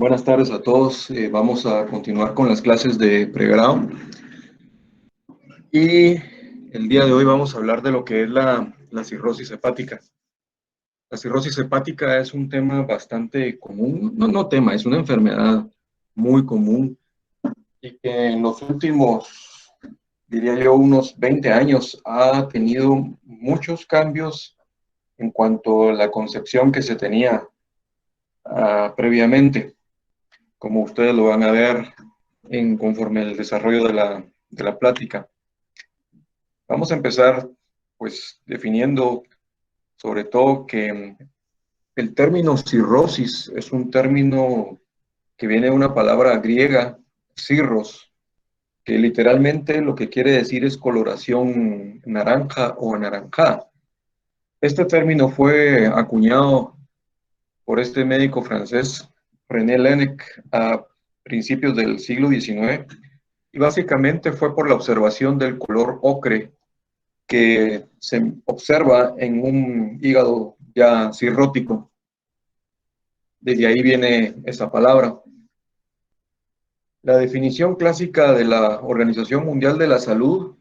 Buenas tardes a todos. Vamos a continuar con las clases de pregrado y el día de hoy vamos a hablar de lo que es la cirrosis hepática. La cirrosis hepática es un tema bastante común, no tema, es una enfermedad muy común y que en los últimos, diría yo, unos 20 años ha tenido muchos cambios en cuanto a la concepción que se tenía previamente, como ustedes lo van a ver conforme el desarrollo de la plática. Vamos a empezar, pues, definiendo sobre todo que el término cirrosis es un término que viene de una palabra griega, cirros, que literalmente lo que quiere decir es coloración naranja o anaranjada. Este término fue acuñado por este médico francés, René Laennec, a principios del siglo XIX, y básicamente fue por la observación del color ocre que se observa en un hígado ya cirrótico. Desde ahí viene esa palabra. La definición clásica de la Organización Mundial de la Salud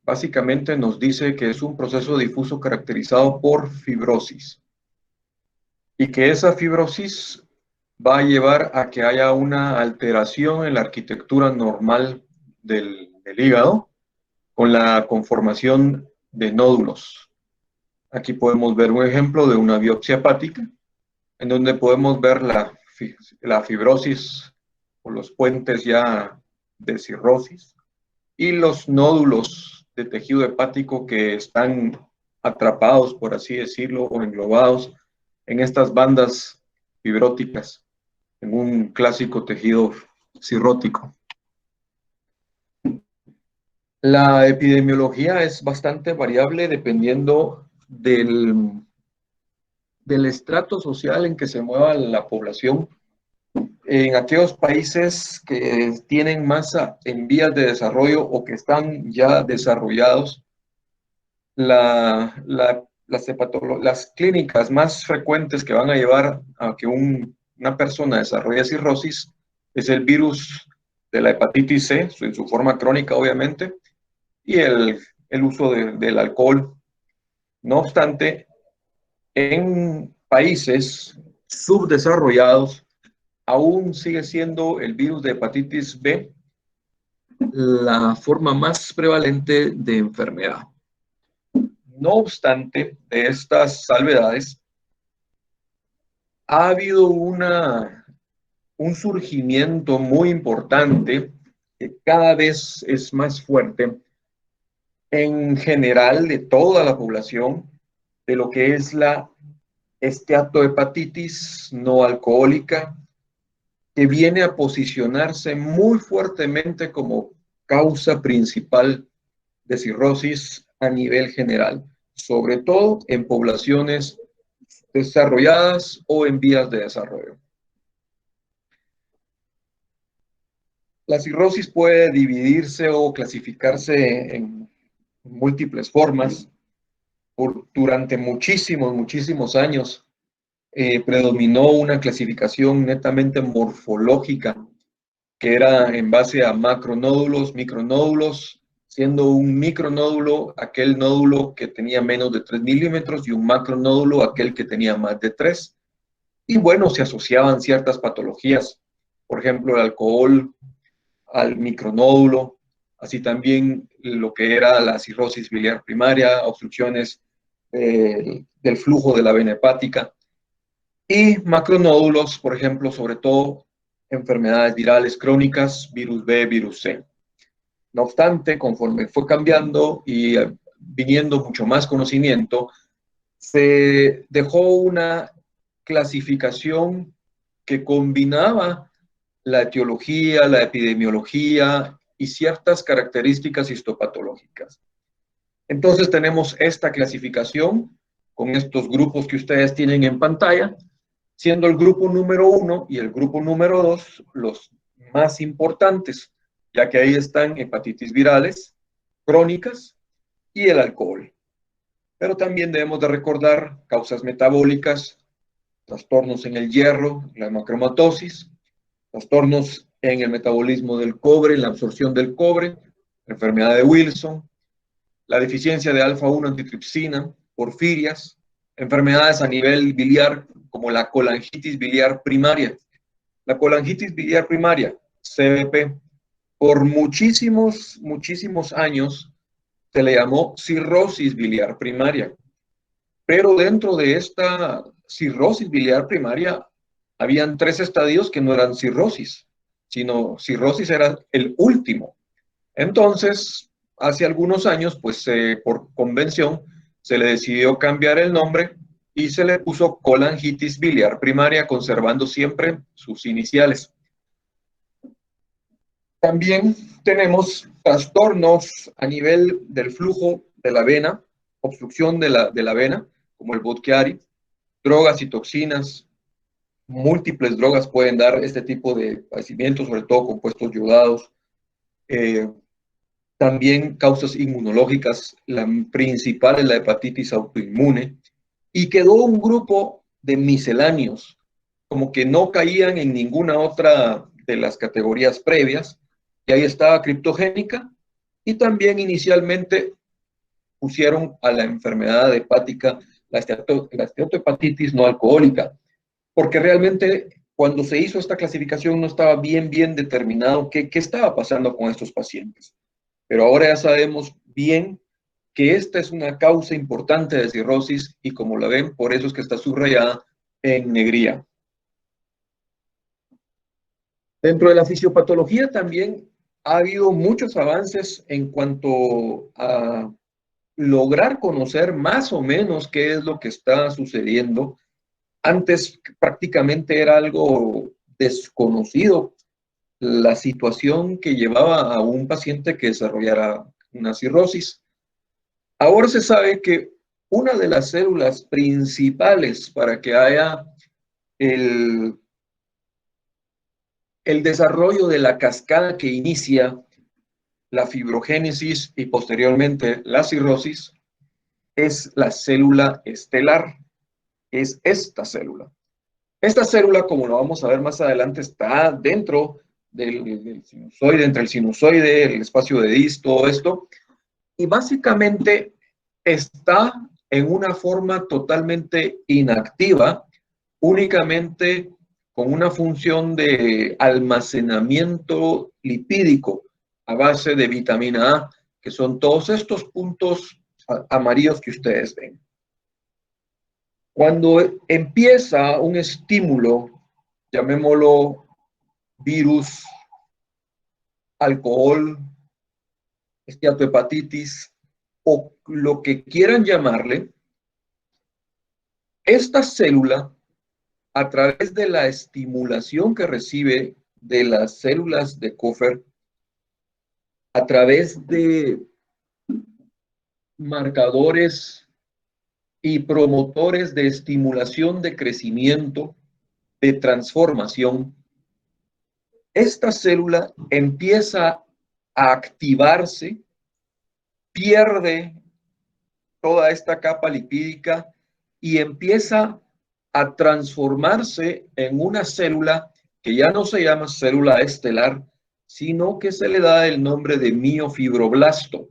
básicamente nos dice que es un proceso difuso caracterizado por fibrosis y que esa fibrosis va a llevar a que haya una alteración en la arquitectura normal del hígado con la conformación de nódulos. Aquí podemos ver un ejemplo de una biopsia hepática, en donde podemos ver la fibrosis o los puentes ya de cirrosis y los nódulos de tejido hepático que están atrapados, por así decirlo, o englobados en estas bandas fibróticas, en un clásico tejido cirrótico. La epidemiología es bastante variable dependiendo del estrato social en que se mueva la población. En aquellos países que tienen masa en vías de desarrollo o que están ya desarrollados, las clínicas más frecuentes que van a llevar a que una persona desarrolle cirrosis es el virus de la hepatitis C, en su forma crónica obviamente, y el uso del alcohol. No obstante, en países subdesarrollados, aún sigue siendo el virus de hepatitis B la forma más prevalente de enfermedad. No obstante, de estas salvedades, ha habido un surgimiento muy importante que cada vez es más fuerte en general de toda la población de lo que es la esteatohepatitis no alcohólica, que viene a posicionarse muy fuertemente como causa principal de cirrosis a nivel general, sobre todo en poblaciones desarrolladas o en vías de desarrollo. La cirrosis puede dividirse o clasificarse en múltiples formas. Durante muchísimos años predominó una clasificación netamente morfológica, que era en base a macronódulos, micronódulos, siendo un micronódulo aquel nódulo que tenía menos de 3 milímetros y un macronódulo aquel que tenía más de 3. Y bueno, se asociaban ciertas patologías, por ejemplo, el alcohol al micronódulo, así también lo que era la cirrosis biliar primaria, obstrucciones del flujo de la vena hepática, y macronódulos, por ejemplo, sobre todo enfermedades virales crónicas, virus B, virus C. No obstante, conforme fue cambiando y viniendo mucho más conocimiento, se dejó una clasificación que combinaba la etiología, la epidemiología y ciertas características histopatológicas. Entonces tenemos esta clasificación con estos grupos que ustedes tienen en pantalla, siendo el grupo número 1 y el grupo número 2 los más importantes, ya que ahí están hepatitis virales, crónicas y el alcohol. Pero también debemos de recordar causas metabólicas, trastornos en el hierro, la hemocromatosis trastornos en el metabolismo del cobre, en la absorción del cobre, la enfermedad de Wilson, la deficiencia de alfa-1 antitripsina, porfirias, enfermedades a nivel biliar como la colangitis biliar primaria. La colangitis biliar primaria, CBP, por muchísimos años se le llamó cirrosis biliar primaria. Pero dentro de esta cirrosis biliar primaria, habían 3 estadios que no eran cirrosis, sino cirrosis era el último. Entonces, hace algunos años, pues por convención, se le decidió cambiar el nombre y se le puso colangitis biliar primaria, conservando siempre sus iniciales. También tenemos trastornos a nivel del flujo de la vena, obstrucción de la vena, como el Budd-Chiari, drogas y toxinas. Múltiples drogas pueden dar este tipo de padecimientos, sobre todo compuestos yodados. También causas inmunológicas, la principal es la hepatitis autoinmune. Y quedó un grupo de misceláneos, como que no caían en ninguna otra de las categorías previas. Y ahí estaba criptogénica, y también inicialmente pusieron a la enfermedad hepática, la esteatohepatitis no alcohólica, porque realmente cuando se hizo esta clasificación no estaba bien determinado qué estaba pasando con estos pacientes. Pero ahora ya sabemos bien que esta es una causa importante de cirrosis y como la ven, por eso es que está subrayada en negrilla. Dentro de la fisiopatología también ha habido muchos avances en cuanto a lograr conocer más o menos qué es lo que está sucediendo. Antes prácticamente era algo desconocido la situación que llevaba a un paciente que desarrollara una cirrosis. Ahora se sabe que una de las células principales para que haya el desarrollo de la cascada que inicia la fibrogénesis y posteriormente la cirrosis es la célula estelar, es esta célula. Esta célula, como lo vamos a ver más adelante, está dentro del sinusoide, entre el sinusoide, el espacio de Dis, todo esto, y básicamente está en una forma totalmente inactiva, únicamente con una función de almacenamiento lipídico a base de vitamina A, que son todos estos puntos amarillos que ustedes ven. Cuando empieza un estímulo, llamémoslo virus, alcohol, esteatohepatitis o lo que quieran llamarle, esta célula, a través de la estimulación que recibe de las células de Kupffer, a través de marcadores y promotores de estimulación de crecimiento, de transformación, esta célula empieza a activarse, pierde toda esta capa lipídica y empieza a transformarse en una célula que ya no se llama célula estelar, sino que se le da el nombre de miofibroblasto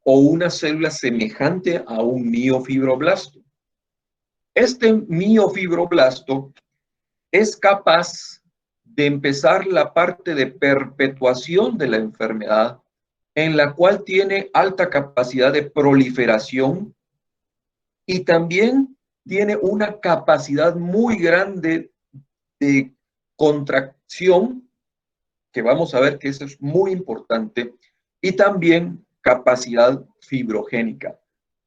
o una célula semejante a un miofibroblasto. Este miofibroblasto es capaz de empezar la parte de perpetuación de la enfermedad, en la cual tiene alta capacidad de proliferación y también tiene una capacidad muy grande de contracción, que vamos a ver que eso es muy importante, y también capacidad fibrogénica,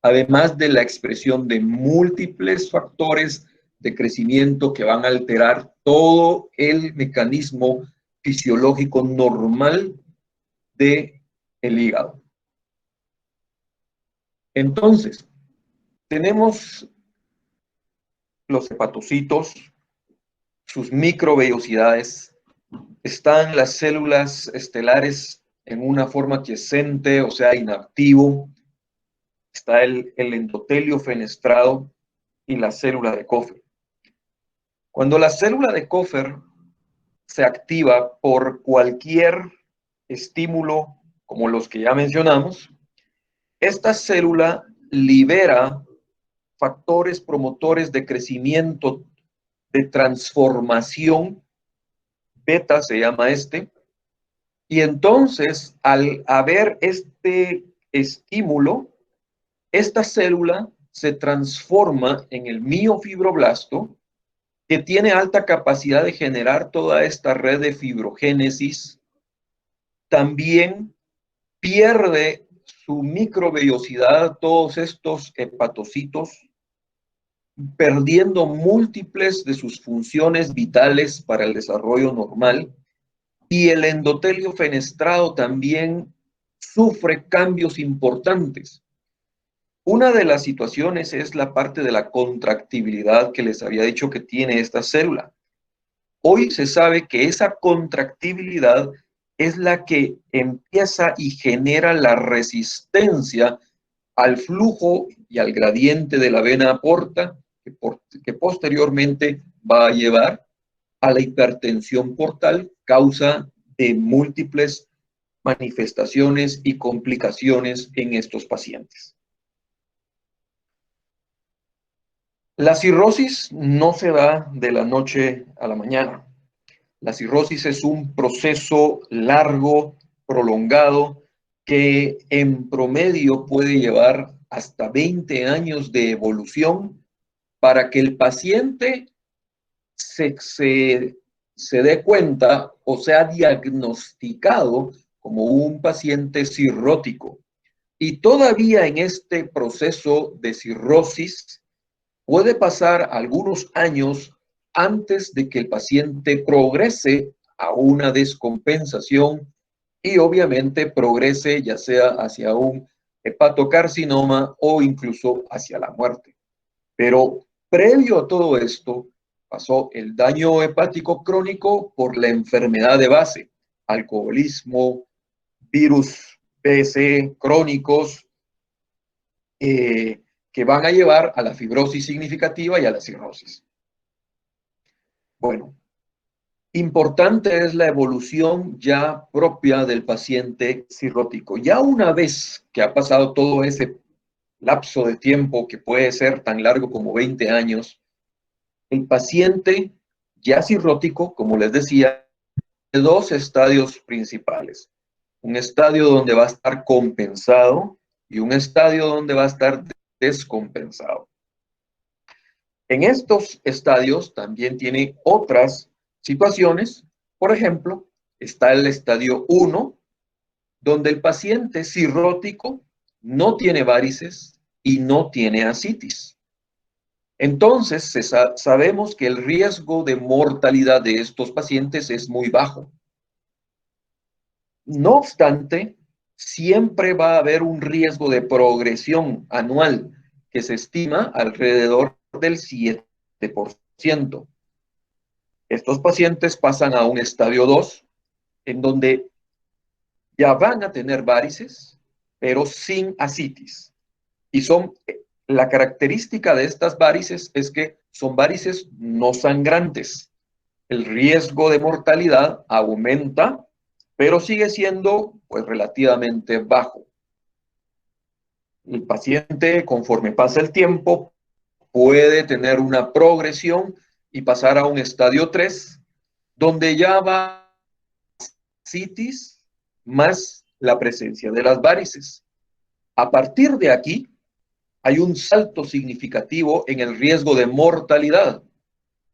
además de la expresión de múltiples factores de crecimiento que van a alterar todo el mecanismo fisiológico normal del hígado. Entonces, tenemos los hepatocitos, sus microvellosidades, están las células estelares en una forma quiescente, o sea, inactivo, está el endotelio fenestrado y la célula de Kupffer. Cuando la célula de Kupffer se activa por cualquier estímulo, como los que ya mencionamos, esta célula libera factores promotores de crecimiento, de transformación, beta se llama y entonces al haber este estímulo, esta célula se transforma en el miofibroblasto, que tiene alta capacidad de generar toda esta red de fibrogénesis. También pierde su microvellosidad, todos estos hepatocitos, perdiendo múltiples de sus funciones vitales para el desarrollo normal, y el endotelio fenestrado también sufre cambios importantes. Una de las situaciones es la parte de la contractibilidad que les había dicho que tiene esta célula. Hoy se sabe que esa contractibilidad es la que empieza y genera la resistencia al flujo y al gradiente de la vena porta, que posteriormente va a llevar a la hipertensión portal, causa de múltiples manifestaciones y complicaciones en estos pacientes. La cirrosis no se da de la noche a la mañana. La cirrosis es un proceso largo, prolongado, que en promedio puede llevar hasta 20 años de evolución para que el paciente se dé cuenta o sea diagnosticado como un paciente cirrótico. Y todavía en este proceso de cirrosis puede pasar algunos años antes de que el paciente progrese a una descompensación y obviamente progrese ya sea hacia un hepatocarcinoma o incluso hacia la muerte. Pero previo a todo esto, pasó el daño hepático crónico por la enfermedad de base, alcoholismo, virus BC crónicos, que van a llevar a la fibrosis significativa y a la cirrosis. Bueno, importante es la evolución ya propia del paciente cirrótico. Ya una vez que ha pasado todo ese lapso de tiempo, que puede ser tan largo como 20 años, el paciente ya cirrótico, como les decía, tiene dos estadios principales. Un estadio donde va a estar compensado y un estadio donde va a estar descompensado. En estos estadios también tiene otras situaciones. Por ejemplo, está el estadio 1, donde el paciente cirrótico no tiene varices y no tiene ascitis. Entonces, sabemos que el riesgo de mortalidad de estos pacientes es muy bajo. No obstante, siempre va a haber un riesgo de progresión anual que se estima alrededor del 7%. Estos pacientes pasan a un estadio 2, en donde ya van a tener varices, pero sin ascitis. Y la característica de estas varices es que son varices no sangrantes. El riesgo de mortalidad aumenta, pero sigue siendo pues relativamente bajo. El paciente, conforme pasa el tiempo, puede tener una progresión y pasar a un estadio 3, donde ya va citis más la presencia de las varices. A partir de aquí, hay un salto significativo en el riesgo de mortalidad.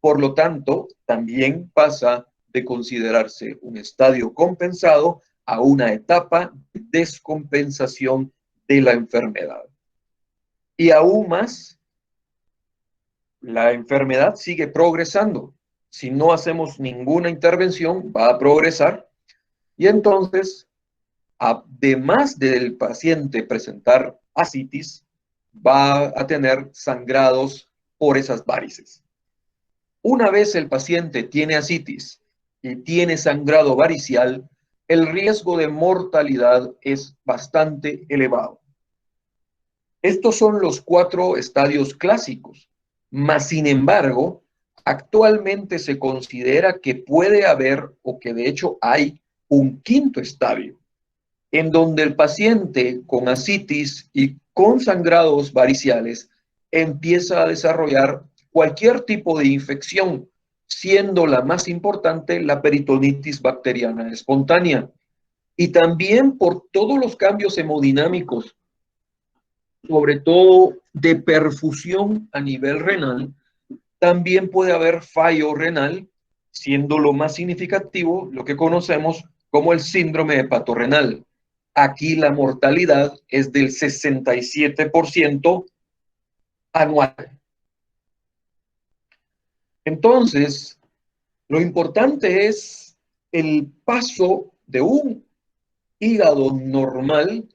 Por lo tanto, también pasa de considerarse un estadio compensado a una etapa de descompensación de la enfermedad. Y aún más, la enfermedad sigue progresando. Si no hacemos ninguna intervención, va a progresar. Y entonces, además del paciente presentar ascitis, va a tener sangrados por esas varices. Una vez el paciente tiene ascitis y tiene sangrado varicial, el riesgo de mortalidad es bastante elevado. Estos son los 4 estadios clásicos, mas sin embargo, Actualmente se considera que puede haber, o que de hecho hay, un quinto estadio, en donde el paciente con ascitis y con sangrados variciales empieza a desarrollar cualquier tipo de infección, siendo la más importante la peritonitis bacteriana espontánea. Y también por todos los cambios hemodinámicos, sobre todo de perfusión a nivel renal, también puede haber fallo renal, siendo lo más significativo lo que conocemos como el síndrome hepatorrenal. Aquí la mortalidad es del 67% anual. Entonces, lo importante es el paso de un hígado normal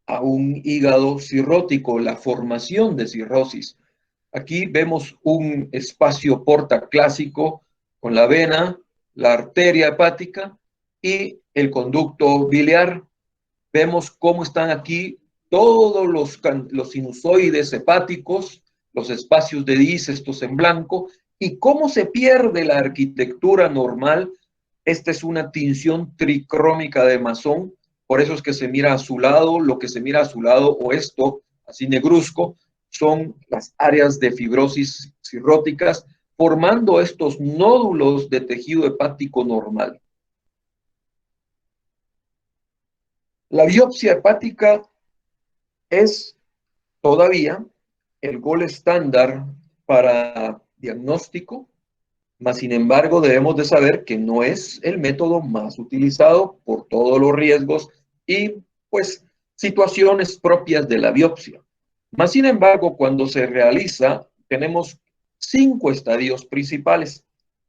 a un hígado cirrótico, la formación de cirrosis. Aquí vemos un espacio porta clásico con la vena, la arteria hepática y el conducto biliar. Vemos cómo están aquí todos los sinusoides hepáticos, los espacios de disestos en blanco, y cómo se pierde la arquitectura normal. Esta es una tinción tricrómica de Masson, por eso es que se mira azulado, lo que se mira azulado o esto, así negruzco, son las áreas de fibrosis cirróticas, formando estos nódulos de tejido hepático normal. La biopsia hepática es todavía el gol estándar para diagnóstico, mas sin embargo debemos de saber que no es el método más utilizado por todos los riesgos y pues situaciones propias de la biopsia. Mas sin embargo, cuando se realiza, tenemos 5 estadios principales.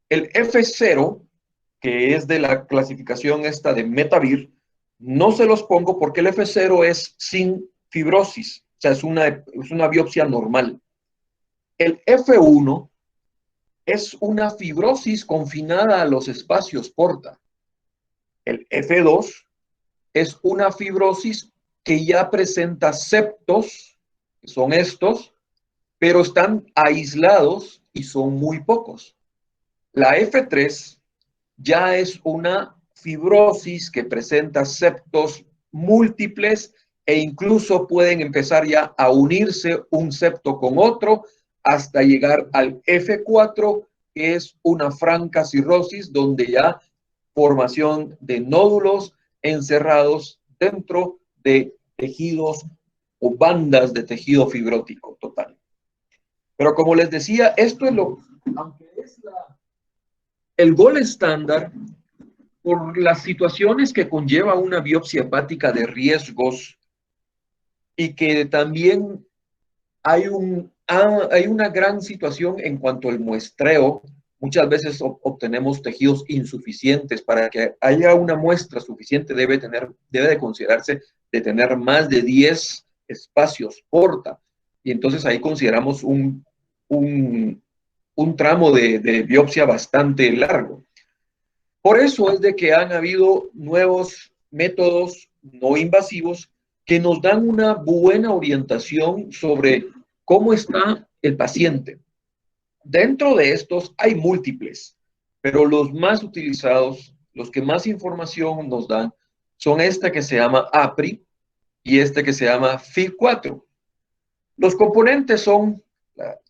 El F0, que es de la clasificación esta de Metavir, no se los pongo porque el F0 es sin fibrosis, o sea, es una biopsia normal. El F1 es una fibrosis confinada a los espacios porta. El F2 es una fibrosis que ya presenta septos, que son estos, pero están aislados y son muy pocos. La F3 ya es una fibrosis que presenta septos múltiples e incluso pueden empezar ya a unirse un septo con otro hasta llegar al F4, que es una franca cirrosis donde ya formación de nódulos encerrados dentro de tejidos o bandas de tejido fibrótico total. Pero como les decía, esto es aunque es el gol estándar, por las situaciones que conlleva una biopsia hepática de riesgos y que también hay una gran situación en cuanto al muestreo. Muchas veces obtenemos tejidos insuficientes. Para que haya una muestra suficiente debe de considerarse de tener más de 10 espacios porta. Y entonces ahí consideramos un tramo de biopsia bastante largo. Por eso es de que han habido nuevos métodos no invasivos que nos dan una buena orientación sobre cómo está el paciente. Dentro de estos hay múltiples, pero los más utilizados, los que más información nos dan, son este que se llama APRI y este que se llama FIB4. Los componentes son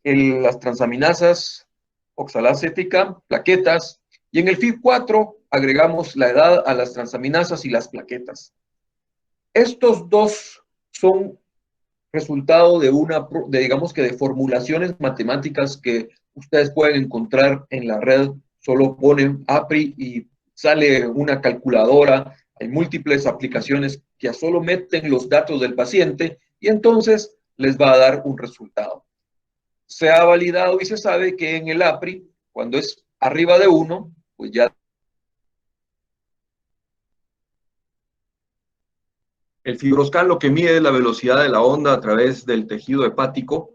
las transaminasas, oxalacética, plaquetas, y en el FIB4 agregamos la edad a las transaminasas y las plaquetas. Estos dos son resultado digamos que de formulaciones matemáticas que ustedes pueden encontrar en la red. Solo ponen APRI y sale una calculadora. Hay múltiples aplicaciones que solo meten los datos del paciente y entonces les va a dar un resultado. Se ha validado y se sabe que en el APRI, cuando es arriba de 1, pues ya el FibroScan lo que mide es la velocidad de la onda a través del tejido hepático.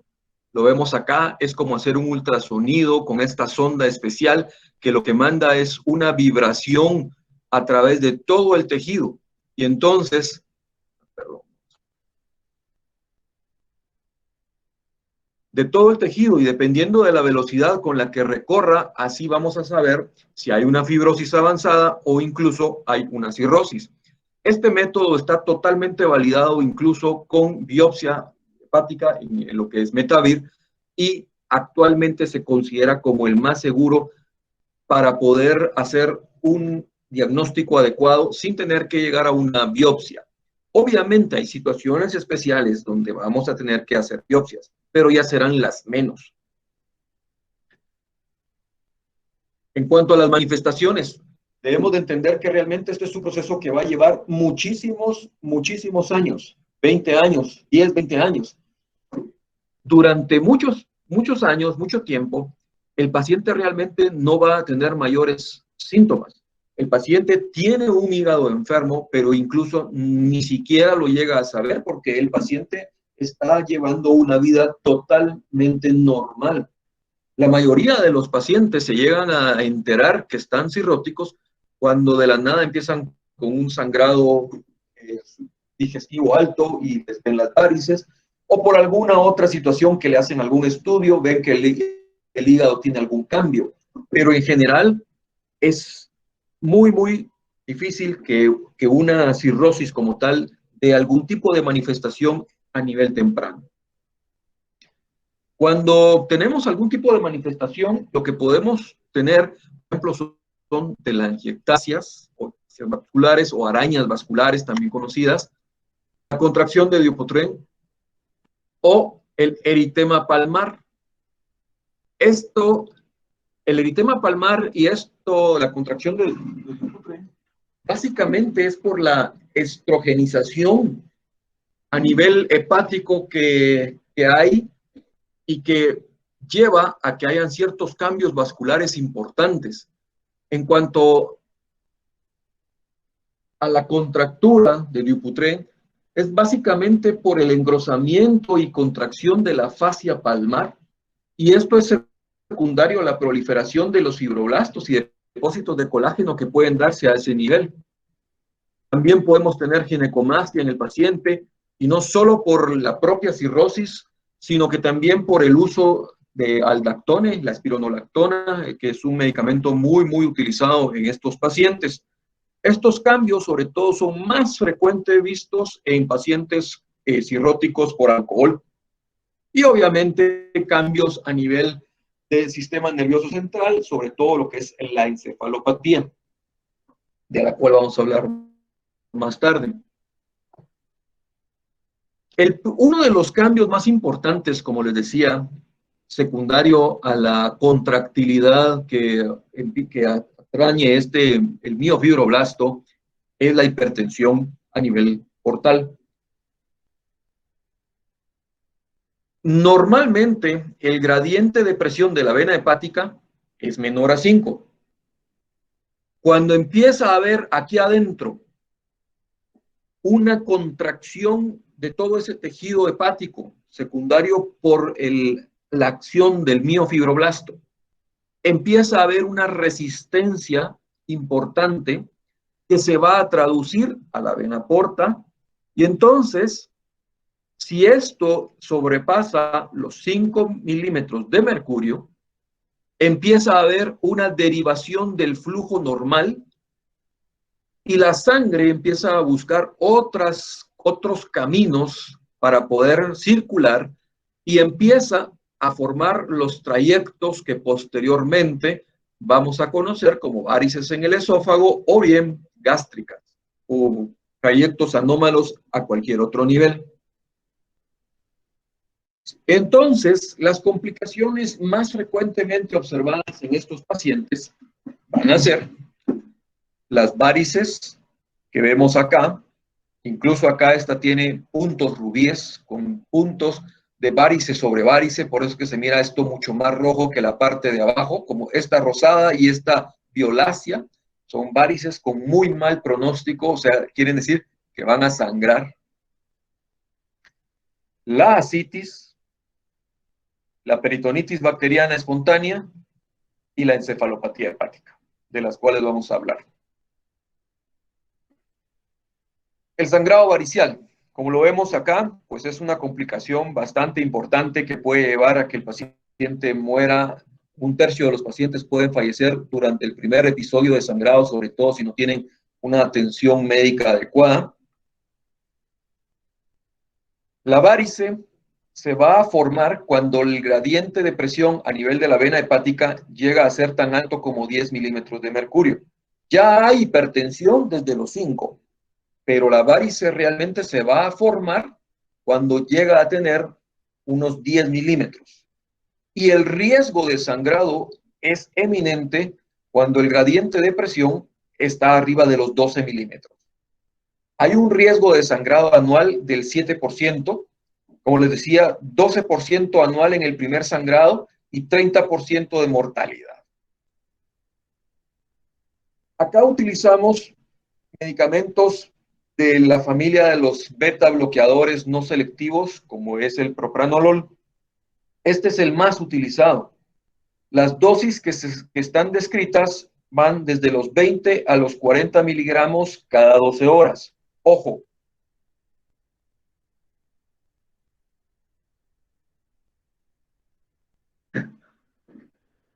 Lo vemos acá, es como hacer un ultrasonido con esta sonda especial que lo que manda es una vibración a través de todo el tejido. Y entonces, perdón, de todo el tejido y dependiendo de la velocidad con la que recorra, así vamos a saber si hay una fibrosis avanzada o incluso hay una cirrosis. Este método está totalmente validado incluso con biopsia hepática en lo que es Metavir y actualmente se considera como el más seguro para poder hacer un diagnóstico adecuado sin tener que llegar a una biopsia. Obviamente hay situaciones especiales donde vamos a tener que hacer biopsias, pero ya serán las menos. En cuanto a las manifestaciones, debemos de entender que realmente este es un proceso que va a llevar muchísimos años, 20 años, 10, 20 años. Durante muchos años, mucho tiempo, el paciente realmente no va a tener mayores síntomas. El paciente tiene un hígado enfermo, pero incluso ni siquiera lo llega a saber porque el paciente está llevando una vida totalmente normal. La mayoría de los pacientes se llegan a enterar que están cirróticos cuando de la nada empiezan con un sangrado digestivo alto y en las varices, o por alguna otra situación que le hacen algún estudio, ven que el hígado tiene algún cambio. Pero en general es muy difícil que una cirrosis como tal dé algún tipo de manifestación a nivel temprano. Cuando tenemos algún tipo de manifestación, lo que podemos tener, por ejemplo, son telangiectasias o vasculares o arañas vasculares también conocidas, la contracción de Dupuytren o el eritema palmar. El eritema palmar y la contracción de Dupuytren, básicamente es por la estrogenización a nivel hepático que hay y que lleva a que hayan ciertos cambios vasculares importantes. En cuanto a la contractura de Dupuytren, es básicamente por el engrosamiento y contracción de la fascia palmar, y esto es secundario a la proliferación de los fibroblastos y depósitos de colágeno que pueden darse a ese nivel. También podemos tener ginecomastia en el paciente, y no solo por la propia cirrosis, sino que también por el uso de aldactone, la espironolactona, que es un medicamento muy utilizado en estos pacientes. Estos cambios, sobre todo, son más frecuentes vistos en pacientes cirróticos por alcohol y, obviamente, cambios a nivel del sistema nervioso central, sobre todo lo que es la encefalopatía, de la cual vamos a hablar más tarde. Uno de los cambios más importantes, como les decía, secundario a la contractilidad que atañe el miofibroblasto, es la hipertensión a nivel portal. Normalmente, el gradiente de presión de la vena hepática es menor a 5. Cuando empieza a haber aquí adentro una contracción de todo ese tejido hepático, secundario por la acción del miofibroblasto, empieza a haber una resistencia importante que se va a traducir a la vena porta, y entonces, si esto sobrepasa los 5 milímetros de mercurio, empieza a haber una derivación del flujo normal y la sangre empieza a buscar otros caminos para poder circular y empieza a formar los trayectos que posteriormente vamos a conocer como varices en el esófago o bien gástricas o trayectos anómalos a cualquier otro nivel. Entonces, las complicaciones más frecuentemente observadas en estos pacientes van a ser las varices que vemos acá. Incluso acá esta tiene puntos rubíes con puntos de varice sobre varice, por eso es que se mira esto mucho más rojo que la parte de abajo, como esta rosada y esta violácea. Son varices con muy mal pronóstico, o sea, quieren decir que van a sangrar. La ascitis, la peritonitis bacteriana espontánea y la encefalopatía hepática, de las cuales vamos a hablar. El sangrado varicial. como lo vemos acá, pues es una complicación bastante importante que puede llevar a que el paciente muera. Un tercio de los pacientes pueden fallecer durante el primer episodio de sangrado, sobre todo si no tienen una atención médica adecuada. La varice se va a formar cuando el gradiente de presión a nivel de la vena hepática llega a ser tan alto como 10 milímetros de mercurio. Ya hay hipertensión desde los 5, pero la varice realmente se va a formar cuando llega a tener unos 10 milímetros. Y el riesgo de sangrado es eminente cuando el gradiente de presión está arriba de los 12 milímetros. Hay un riesgo de sangrado anual del 7%, como les decía, 12% anual en el primer sangrado y 30% de mortalidad. Acá utilizamos medicamentos de la familia de los beta bloqueadores no selectivos, como es el propranolol. Este es el más utilizado. Las dosis que están descritas van desde los 20 a los 40 miligramos cada 12 horas. Ojo.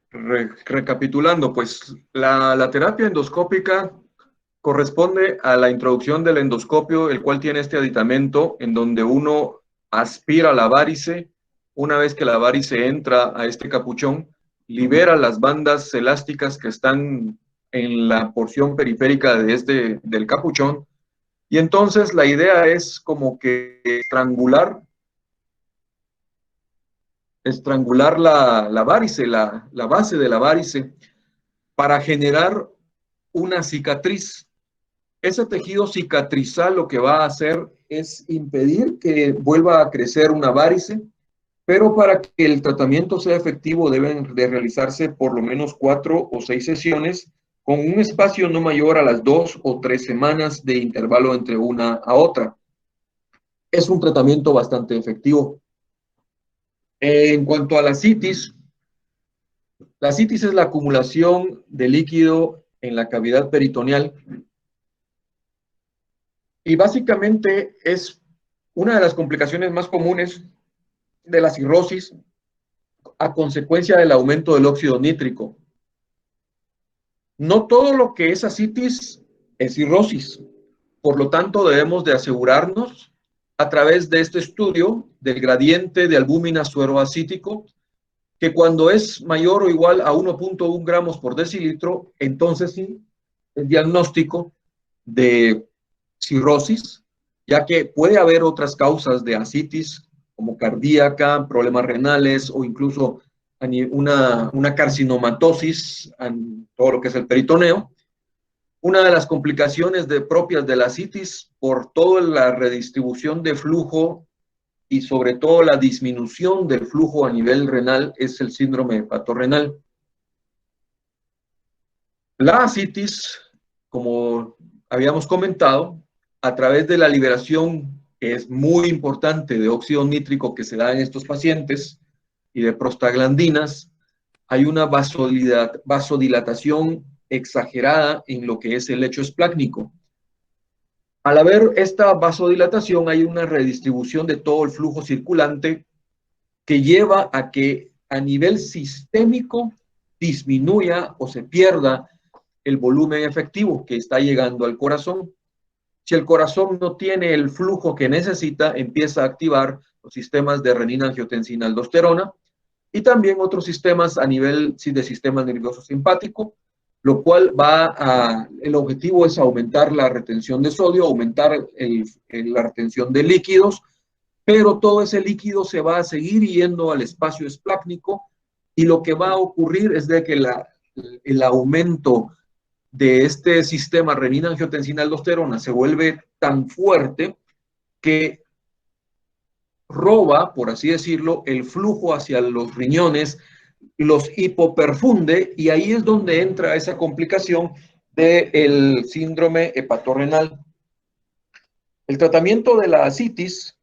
Recapitulando, pues la terapia endoscópica corresponde a la introducción del endoscopio, el cual tiene este aditamento en donde uno aspira la varice. Una vez que la varice entra a este capuchón, libera las bandas elásticas que están en la porción periférica del capuchón, y entonces la idea es como que estrangular la varice, la base de la varice, para generar una cicatriz. Ese tejido cicatrizal lo que va a hacer es impedir que vuelva a crecer una varice, pero para que el tratamiento sea efectivo deben de realizarse por lo menos 4 o 6 sesiones con un espacio no mayor a las 2 o 3 semanas de intervalo entre una a otra. Es un tratamiento bastante efectivo. En cuanto a la citis es la acumulación de líquido en la cavidad peritoneal y básicamente es una de las complicaciones más comunes de la cirrosis a consecuencia del aumento del óxido nítrico. No todo lo que es ascitis es cirrosis, por lo tanto debemos de asegurarnos a través de este estudio del gradiente de albúmina sueroacítico, que cuando es mayor o igual a 1.1 gramos por decilitro, entonces sí, el diagnóstico de cirrosis, ya que puede haber otras causas de ascitis, como cardíaca, problemas renales o incluso una carcinomatosis en todo lo que es el peritoneo. Una de las complicaciones propias de la ascitis por toda la redistribución de flujo y sobre todo la disminución del flujo a nivel renal es el síndrome hepatorrenal. La ascitis, como habíamos comentado, a través de la liberación, que es muy importante, de óxido nítrico que se da en estos pacientes y de prostaglandinas, hay una vasodilatación exagerada en lo que es el lecho esplácnico. Al haber esta vasodilatación, hay una redistribución de todo el flujo circulante que lleva a que a nivel sistémico disminuya o se pierda el volumen efectivo que está llegando al corazón. Si el corazón no tiene el flujo que necesita, empieza a activar los sistemas de renina-angiotensina-aldosterona y también otros sistemas a nivel de sistema nervioso simpático, lo cual el objetivo es aumentar la retención de sodio, aumentar la retención de líquidos, pero todo ese líquido se va a seguir yendo al espacio esplácnico y lo que va a ocurrir es de que el aumento de este sistema renina-angiotensina-aldosterona se vuelve tan fuerte que roba, por así decirlo, el flujo hacia los riñones, los hipoperfunde, y ahí es donde entra esa complicación del síndrome hepatorrenal. El tratamiento de la ascitis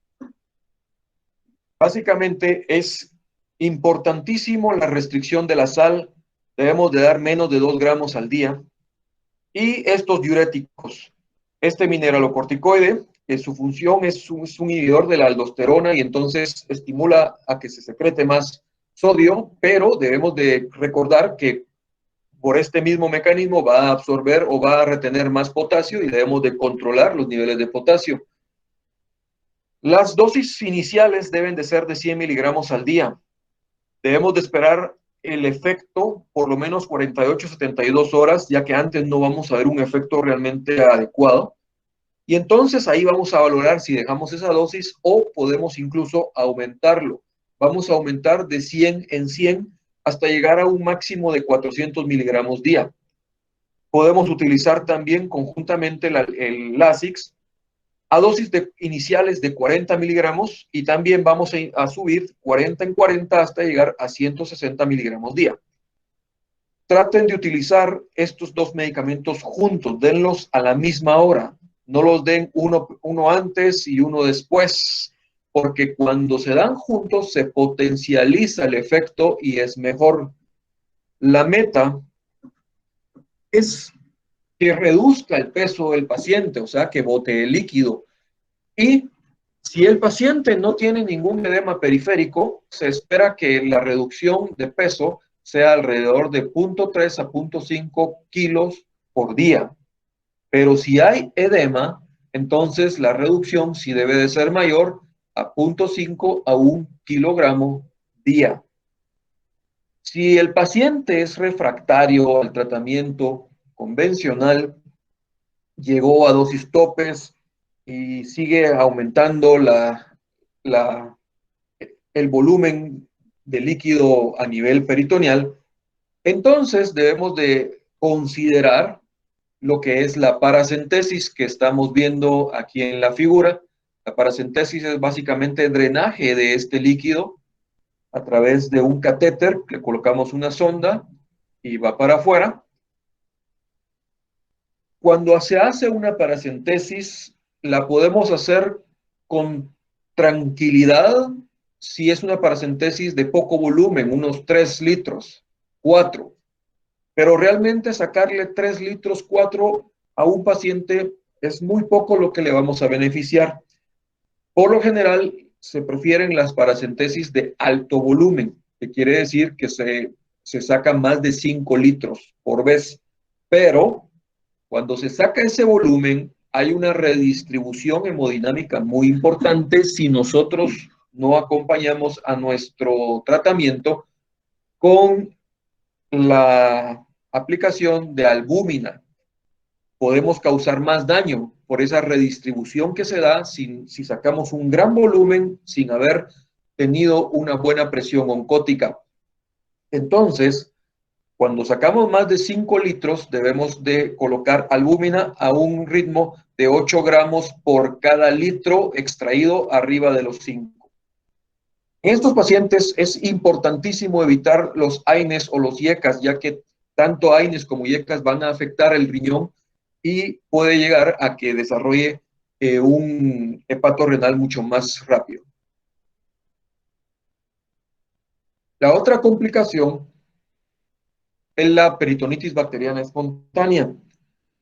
básicamente es importantísimo la restricción de la sal. Debemos de dar menos de 2 gramos al día. Y estos diuréticos, este mineralocorticoide su función es un inhibidor de la aldosterona y entonces estimula a que se secrete más sodio, pero debemos de recordar que por este mismo mecanismo va a absorber o va a retener más potasio y debemos de controlar los niveles de potasio. Las dosis iniciales deben de ser de 100 miligramos al día. Debemos de esperar el efecto por lo menos 48 a 72 horas, ya que antes no vamos a ver un efecto realmente adecuado. Y entonces ahí vamos a valorar si dejamos esa dosis o podemos incluso aumentarlo. Vamos a aumentar de 100 en 100 hasta llegar a un máximo de 400 miligramos día. Podemos utilizar también conjuntamente el Lasix a dosis iniciales de 40 miligramos y también vamos a subir 40 en 40 hasta llegar a 160 miligramos día. Traten de utilizar estos dos medicamentos juntos, denlos a la misma hora, no los den uno antes y uno después, porque cuando se dan juntos se potencializa el efecto y es mejor. La meta es que reduzca el peso del paciente, o sea, que bote el líquido. Y si el paciente no tiene ningún edema periférico, se espera que la reducción de peso sea alrededor de 0.3 a 0.5 kilos por día. Pero si hay edema, entonces la reducción sí debe de ser mayor a 0.5 a 1 kilogramo día. Si el paciente es refractario al tratamiento convencional, llegó a dosis topes y sigue aumentando el volumen de líquido a nivel peritoneal, entonces debemos de considerar lo que es la paracentesis que estamos viendo aquí en la figura. La paracentesis es básicamente drenaje de este líquido a través de un catéter, le colocamos una sonda y va para afuera. Cuando se hace una paracentesis, la podemos hacer con tranquilidad si es una paracentesis de poco volumen, unos 3 litros, 4. Pero realmente sacarle 3 litros, 4 a un paciente es muy poco lo que le vamos a beneficiar. Por lo general, se prefieren las paracentesis de alto volumen, que quiere decir que se saca más de 5 litros por vez. Pero cuando se saca ese volumen, hay una redistribución hemodinámica muy importante si nosotros no acompañamos a nuestro tratamiento con la aplicación de albúmina. Podemos causar más daño por esa redistribución que se da si sacamos un gran volumen sin haber tenido una buena presión oncótica. Entonces, cuando sacamos más de 5 litros, debemos de colocar albúmina a un ritmo de 8 gramos por cada litro extraído arriba de los 5. En estos pacientes es importantísimo evitar los AINES o los IECAS, ya que tanto AINES como IECAS van a afectar el riñón y puede llegar a que desarrolle un hepato renal mucho más rápido. La otra complicación es la peritonitis bacteriana espontánea,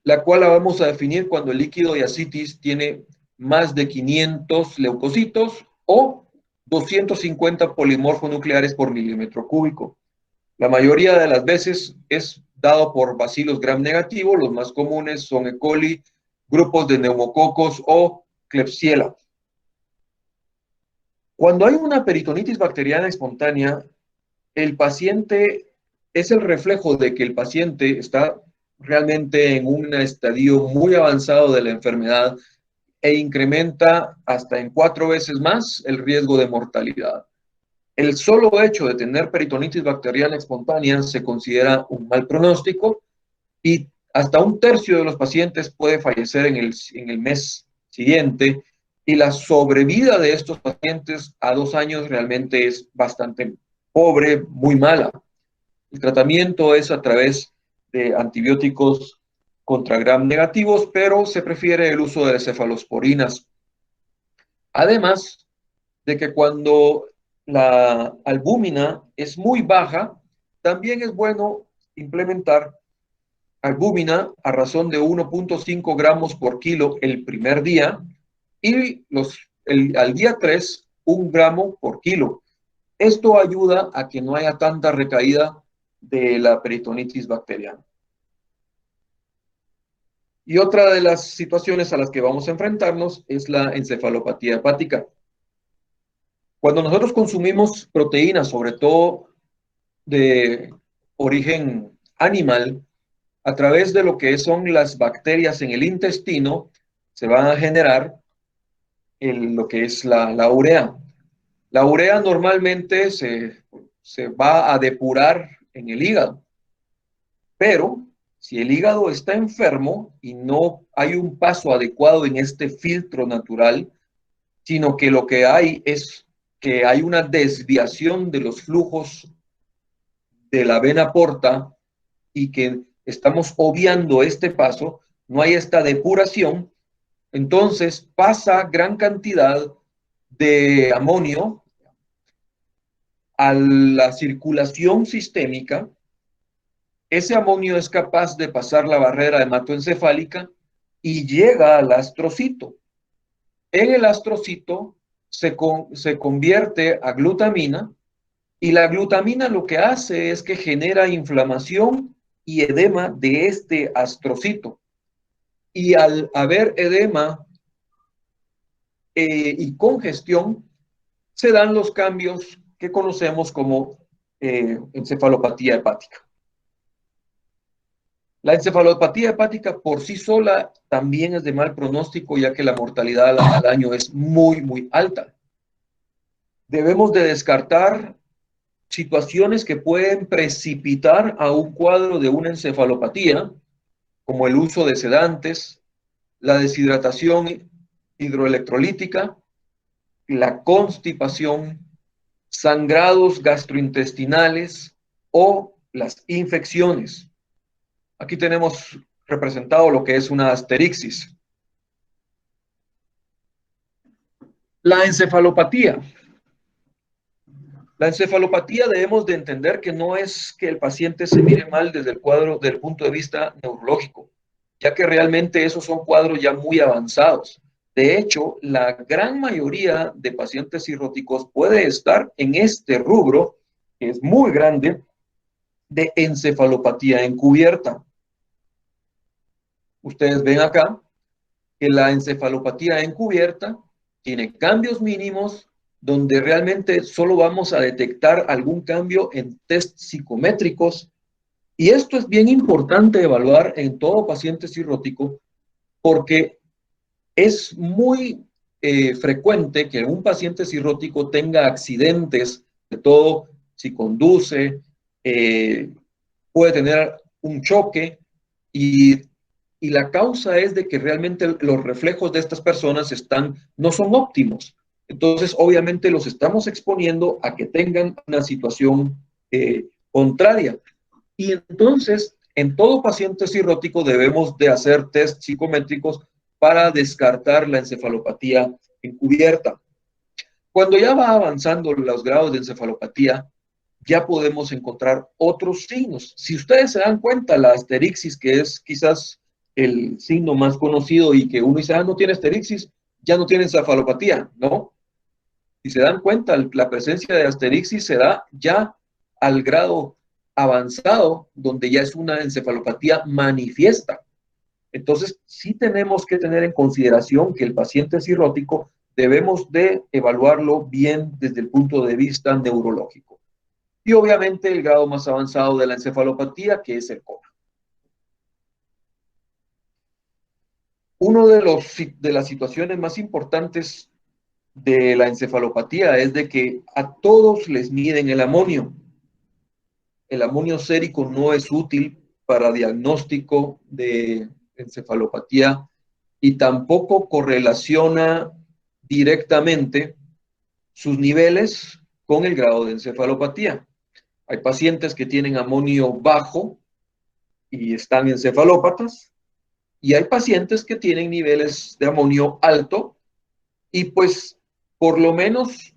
la cual la vamos a definir cuando el líquido de ascitis tiene más de 500 leucocitos o 250 polimorfonucleares por milímetro cúbico. La mayoría de las veces es dado por bacilos gram negativos, los más comunes son E. coli, grupos de neumococos o Klebsiella. Cuando hay una peritonitis bacteriana espontánea, el paciente es el reflejo de que el paciente está realmente en un estadio muy avanzado de la enfermedad e incrementa hasta en 4 veces más el riesgo de mortalidad. El solo hecho de tener peritonitis bacteriana espontánea se considera un mal pronóstico y hasta un tercio de los pacientes puede fallecer en el mes siguiente y la sobrevida de estos pacientes a 2 años realmente es bastante pobre, muy mala. El tratamiento es a través de antibióticos contra gram negativos, pero se prefiere el uso de cefalosporinas. Además de que cuando la albúmina es muy baja, también es bueno implementar albúmina a razón de 1.5 gramos por kilo el primer día y al día 3, 1 gramo por kilo. Esto ayuda a que no haya tanta recaída de la peritonitis bacteriana. Y otra de las situaciones a las que vamos a enfrentarnos es la encefalopatía hepática. Cuando nosotros consumimos proteínas, sobre todo de origen animal, a través de lo que son las bacterias en el intestino, se van a generar lo que es la urea. La urea normalmente se va a depurar en el hígado, pero si el hígado está enfermo y no hay un paso adecuado en este filtro natural, sino que lo que hay es que hay una desviación de los flujos de la vena porta y que estamos obviando este paso, no hay esta depuración, entonces pasa gran cantidad de amonio a la circulación sistémica. Ese amonio es capaz de pasar la barrera hematoencefálica y llega al astrocito. En el astrocito se convierte a glutamina, y la glutamina lo que hace es que genera inflamación y edema de este astrocito. Y al haber edema y congestión, se dan los cambios que conocemos como encefalopatía hepática. La encefalopatía hepática por sí sola también es de mal pronóstico, ya que la mortalidad al año es muy, muy alta. Debemos de descartar situaciones que pueden precipitar a un cuadro de una encefalopatía, como el uso de sedantes, la deshidratación hidroelectrolítica, la constipación, sangrados gastrointestinales o las infecciones. Aquí tenemos representado lo que es una asterixis. La encefalopatía. La encefalopatía debemos de entender que no es que el paciente se mire mal desde el cuadro, del punto de vista neurológico, ya que realmente esos son cuadros ya muy avanzados. De hecho, la gran mayoría de pacientes cirróticos puede estar en este rubro, que es muy grande, de encefalopatía encubierta. Ustedes ven acá que la encefalopatía encubierta tiene cambios mínimos donde realmente solo vamos a detectar algún cambio en test psicométricos. Y esto es bien importante evaluar en todo paciente cirrótico porque es muy frecuente que un paciente cirrótico tenga accidentes, de todo, si conduce, puede tener un choque y la causa es de que realmente los reflejos de estas personas no son óptimos. Entonces, obviamente los estamos exponiendo a que tengan una situación contraria. Y entonces, en todo paciente cirrótico debemos de hacer test psicométricos para descartar la encefalopatía encubierta. Cuando ya va avanzando los grados de encefalopatía, ya podemos encontrar otros signos. Si ustedes se dan cuenta, la asterixis, que es quizás el signo más conocido y que uno dice, no tiene asterixis, ya no tiene encefalopatía, ¿no? Si se dan cuenta, la presencia de asterixis se da ya al grado avanzado, donde ya es una encefalopatía manifiesta. Entonces, sí tenemos que tener en consideración que el paciente cirrótico debemos de evaluarlo bien desde el punto de vista neurológico. Y obviamente el grado más avanzado de la encefalopatía, que es el coma. Uno de las situaciones más importantes de la encefalopatía es de que a todos les miden el amonio. El amonio sérico no es útil para diagnóstico de encefalopatía y tampoco correlaciona directamente sus niveles con el grado de encefalopatía. Hay pacientes que tienen amonio bajo y están encefalópatas, y hay pacientes que tienen niveles de amonio alto y pues por lo menos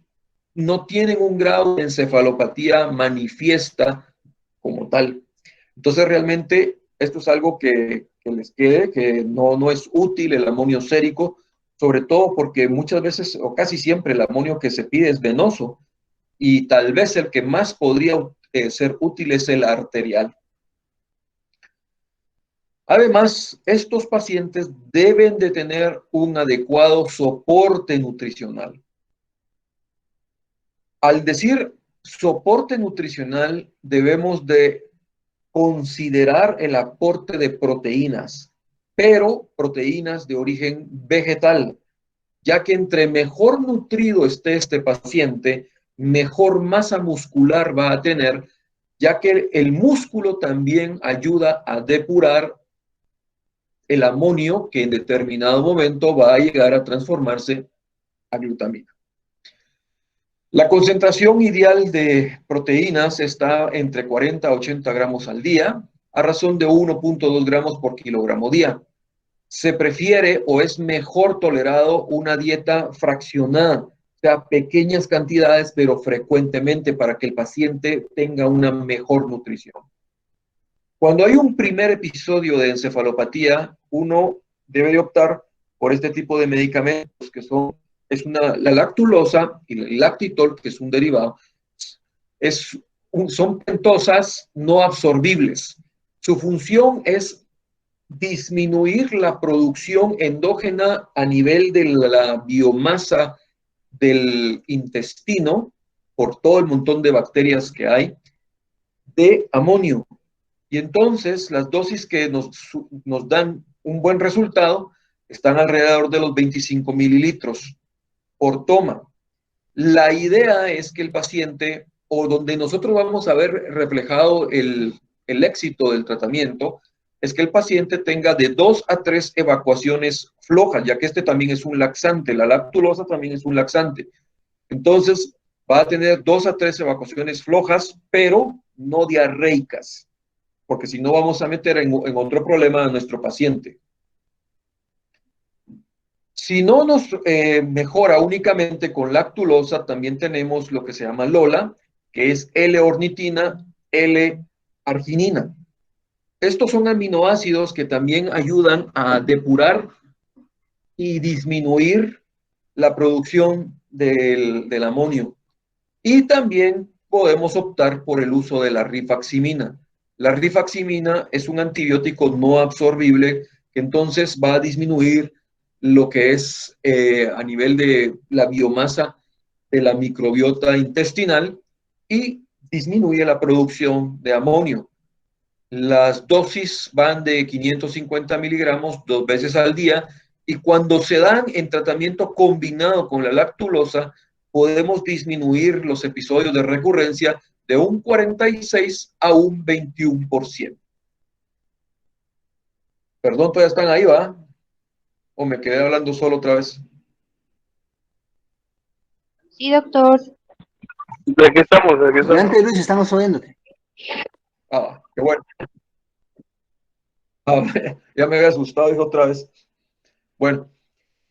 no tienen un grado de encefalopatía manifiesta como tal. Entonces realmente esto es algo que les quede, que no es útil el amonio sérico sobre todo porque muchas veces o casi siempre el amonio que se pide es venoso y tal vez el que más podría ser útil es el arterial. Además, estos pacientes deben de tener un adecuado soporte nutricional. Al decir soporte nutricional, debemos de considerar el aporte de proteínas, pero proteínas de origen vegetal, ya que entre mejor nutrido esté este paciente, mejor masa muscular va a tener, ya que el músculo también ayuda a depurar el amonio que en determinado momento va a llegar a transformarse a glutamina. La concentración ideal de proteínas está entre 40 a 80 gramos al día, a razón de 1.2 gramos por kilogramo día. Se prefiere o es mejor tolerado una dieta fraccionada, o sea, pequeñas cantidades, pero frecuentemente para que el paciente tenga una mejor nutrición. Cuando hay un primer episodio de encefalopatía, uno debe de optar por este tipo de medicamentos que son, la lactulosa y el lactitol, que es un derivado, son pentosas no absorbibles. Su función es disminuir la producción endógena a nivel de la biomasa del intestino, por todo el montón de bacterias que hay, de amonio. Y entonces las dosis que nos dan un buen resultado están alrededor de los 25 mililitros por toma. La idea es que el paciente, o donde nosotros vamos a ver reflejado el éxito del tratamiento, es que el paciente tenga de 2 a 3 evacuaciones flojas, ya que este también es un laxante, la lactulosa también es un laxante. Entonces, va a tener 2 a 3 evacuaciones flojas, pero no diarreicas, porque si no vamos a meter en otro problema a nuestro paciente. Si no nos mejora únicamente con lactulosa, también tenemos lo que se llama LOLA, que es L-ornitina, L-arginina. Estos son aminoácidos que también ayudan a depurar y disminuir la producción del amonio. Y también podemos optar por el uso de la rifaximina. La rifaximina es un antibiótico no absorbible que entonces va a disminuir lo que es a nivel de la biomasa de la microbiota intestinal y disminuye la producción de amonio. Las dosis van de 550 miligramos 2 veces al día y cuando se dan en tratamiento combinado con la lactulosa, podemos disminuir los episodios de recurrencia de un 46 a un 21%. Perdón, todavía están ahí, ¿va? ¿O me quedé hablando solo otra vez? Sí, doctor. De aquí estamos, de aquí estamos. Adelante, Luis, estamos oyéndote. Ah, qué bueno. Ah, ya me había asustado, dijo otra vez. Bueno,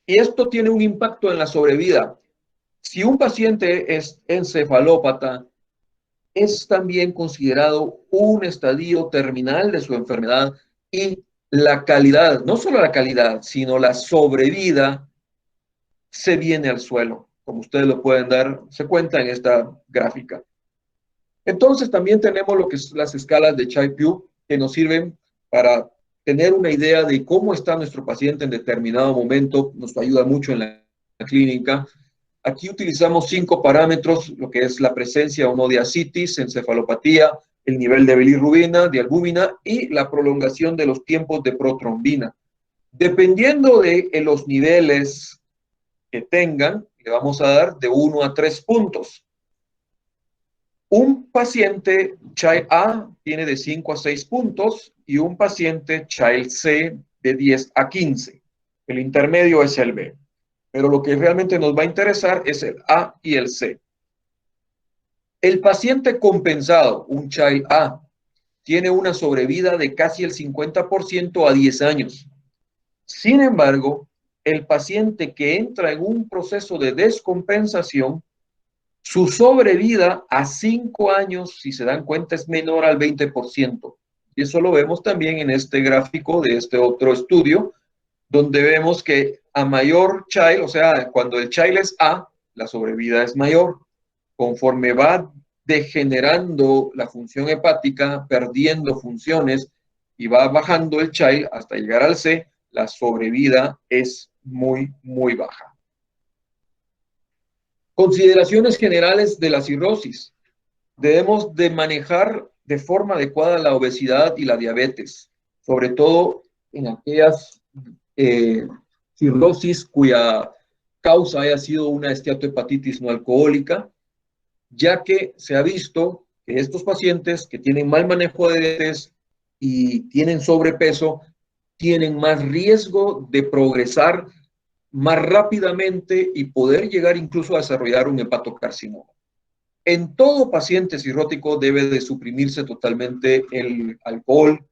y esto tiene un impacto en la sobrevida. Si un paciente es encefalópata, es también considerado un estadio terminal de su enfermedad y la calidad, no solo la calidad, sino la sobrevida se viene al suelo, como ustedes lo pueden dar, se cuenta en esta gráfica. Entonces también tenemos lo que son las escalas de Child-Pugh que nos sirven para tener una idea de cómo está nuestro paciente en determinado momento, nos ayuda mucho en la clínica. Aquí utilizamos 5 parámetros, lo que es la presencia o no de ascitis, encefalopatía, el nivel de bilirrubina, de albúmina y la prolongación de los tiempos de protrombina. Dependiendo de los niveles que tengan, le vamos a dar de 1 a 3 puntos. Un paciente Child A tiene de 5 a 6 puntos y un paciente Child C de 10 a 15. El intermedio es el B. Pero lo que realmente nos va a interesar es el A y el C. El paciente compensado, un Child A, tiene una sobrevida de casi el 50% a 10 años. Sin embargo, el paciente que entra en un proceso de descompensación, su sobrevida a 5 años, si se dan cuenta, es menor al 20%. Y eso lo vemos también en este gráfico de este otro estudio, donde vemos que a mayor child, o sea, cuando el child es A, la sobrevida es mayor. Conforme va degenerando la función hepática, perdiendo funciones y va bajando el child hasta llegar al C, la sobrevida es muy, muy baja. Consideraciones generales de la cirrosis. Debemos de manejar de forma adecuada la obesidad y la diabetes, sobre todo en aquellas cirrosis cuya causa haya sido una esteatohepatitis no alcohólica, ya que se ha visto que estos pacientes que tienen mal manejo de diabetes y tienen sobrepeso, tienen más riesgo de progresar más rápidamente y poder llegar incluso a desarrollar un hepatocarcinoma. En todo paciente cirrótico debe de suprimirse totalmente el alcohol.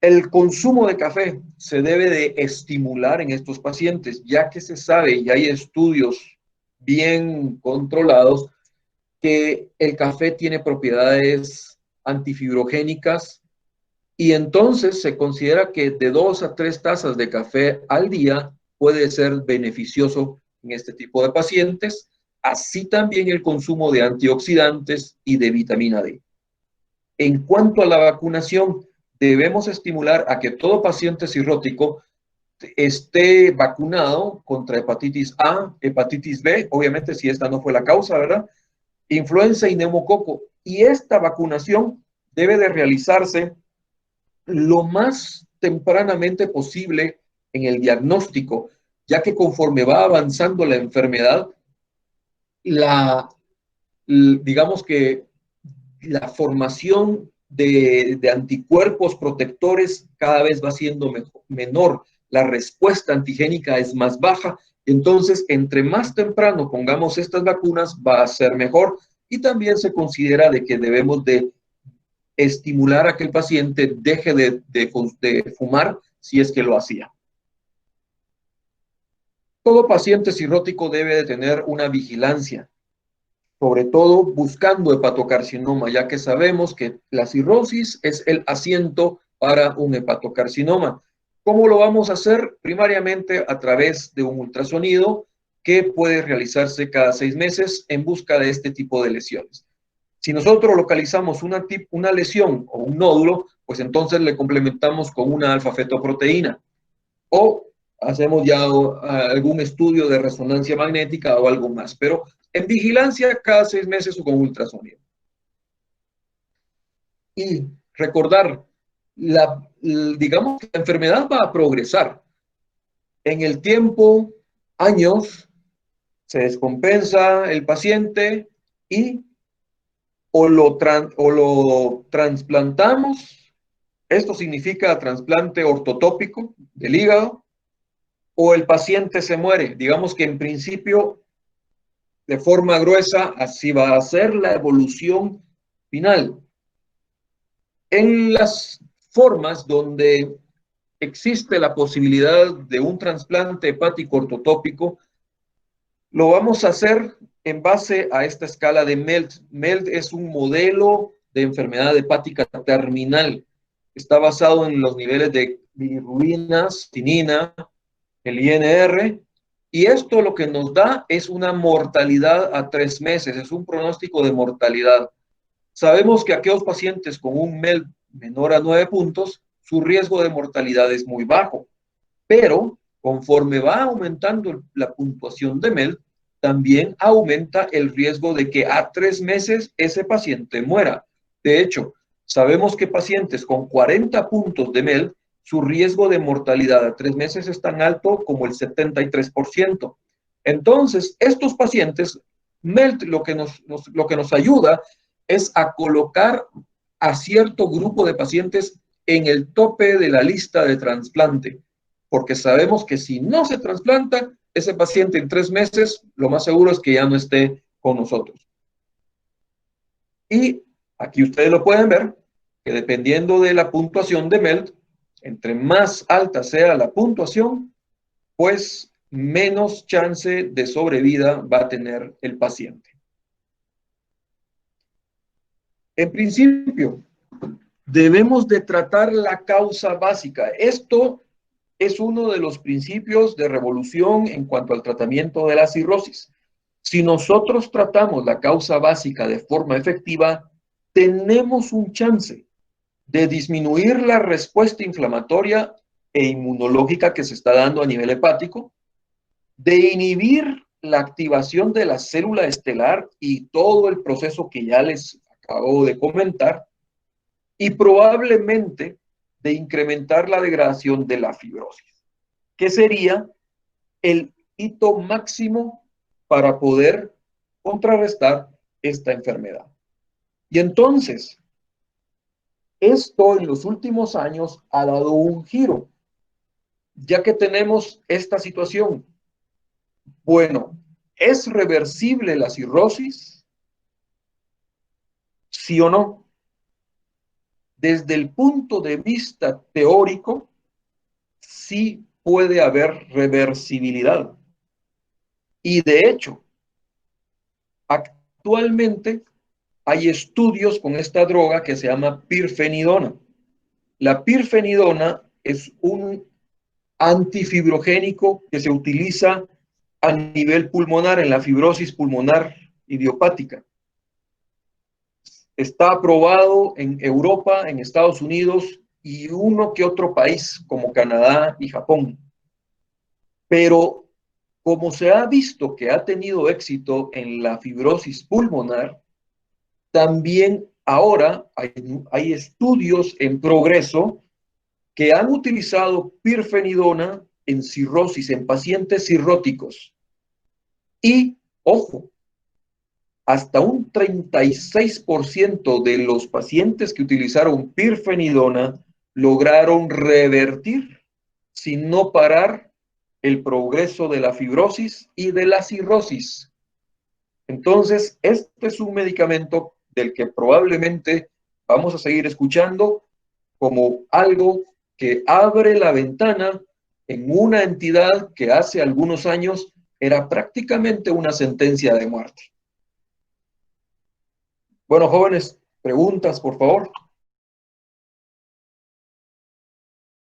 El consumo de café se debe de estimular en estos pacientes, ya que se sabe y hay estudios bien controlados que el café tiene propiedades antifibrogénicas y entonces se considera que de 2 a 3 tazas de café al día puede ser beneficioso en este tipo de pacientes, así también el consumo de antioxidantes y de vitamina D. En cuanto a la vacunación, debemos estimular a que todo paciente cirrótico esté vacunado contra hepatitis A, hepatitis B, obviamente si esta no fue la causa, ¿verdad? Influenza y neumococo. Y esta vacunación debe de realizarse lo más tempranamente posible en el diagnóstico, ya que conforme va avanzando la enfermedad, digamos que la formación de anticuerpos protectores cada vez va siendo menor, la respuesta antigénica es más baja, entonces entre más temprano pongamos estas vacunas va a ser mejor y también se considera de que debemos de estimular a que el paciente deje de fumar si es que lo hacía. Todo paciente cirrótico debe de tener una vigilancia, sobre todo buscando hepatocarcinoma, ya que sabemos que la cirrosis es el asiento para un hepatocarcinoma. ¿Cómo lo vamos a hacer? Primariamente a través de un ultrasonido que puede realizarse cada 6 meses en busca de este tipo de lesiones. Si nosotros localizamos una lesión o un nódulo, pues entonces le complementamos con una alfa-fetoproteína o hacemos ya algún estudio de resonancia magnética o algo más, pero en vigilancia cada 6 meses o con ultrasonido. Y recordar, digamos que la enfermedad va a progresar. En el tiempo, años, se descompensa el paciente y o lo trasplantamos, esto significa trasplante ortotópico del hígado, o el paciente se muere. Digamos que en principio, de forma gruesa, así va a ser la evolución final. En las formas donde existe la posibilidad de un trasplante hepático ortotópico, lo vamos a hacer en base a esta escala de MELD. MELD es un modelo de enfermedad hepática terminal. Está basado en los niveles de bilirrubina, citinina, el INR, y esto lo que nos da es una mortalidad a 3 meses, es un pronóstico de mortalidad. Sabemos que aquellos pacientes con un MELD menor a 9 puntos, su riesgo de mortalidad es muy bajo, pero conforme va aumentando la puntuación de MELD, también aumenta el riesgo de que a 3 meses ese paciente muera. De hecho, sabemos que pacientes con 40 puntos de MELD, su riesgo de mortalidad a 3 meses es tan alto como el 73%. Entonces, estos pacientes, MELD lo que nos ayuda es a colocar a cierto grupo de pacientes en el tope de la lista de trasplante, porque sabemos que si no se trasplanta, ese paciente en 3 meses, lo más seguro es que ya no esté con nosotros. Y aquí ustedes lo pueden ver, que dependiendo de la puntuación de MELD, entre más alta sea la puntuación, pues menos chance de sobrevida va a tener el paciente. En principio, debemos de tratar la causa básica. Esto es uno de los principios de revolución en cuanto al tratamiento de la cirrosis. Si nosotros tratamos la causa básica de forma efectiva, tenemos un chance de disminuir la respuesta inflamatoria e inmunológica que se está dando a nivel hepático, de inhibir la activación de la célula estelar y todo el proceso que ya les acabo de comentar, y probablemente de incrementar la degradación de la fibrosis, que sería el hito máximo para poder contrarrestar esta enfermedad. Y entonces, esto en los últimos años ha dado un giro, ya que tenemos esta situación. Bueno, ¿es reversible la cirrosis? ¿Sí o no? Desde el punto de vista teórico, sí puede haber reversibilidad. Y de hecho, actualmente hay estudios con esta droga que se llama pirfenidona. La pirfenidona es un antifibrogénico que se utiliza a nivel pulmonar en la fibrosis pulmonar idiopática. Está aprobado en Europa, en Estados Unidos y uno que otro país como Canadá y Japón. Pero como se ha visto que ha tenido éxito en la fibrosis pulmonar, también ahora hay estudios en progreso que han utilizado pirfenidona en cirrosis, en pacientes cirróticos. Y, ojo, hasta un 36% de los pacientes que utilizaron pirfenidona lograron revertir, sin no parar, el progreso de la fibrosis y de la cirrosis. Entonces, este es un medicamento del que probablemente vamos a seguir escuchando como algo que abre la ventana en una entidad que hace algunos años era prácticamente una sentencia de muerte. Bueno, jóvenes, preguntas, por favor.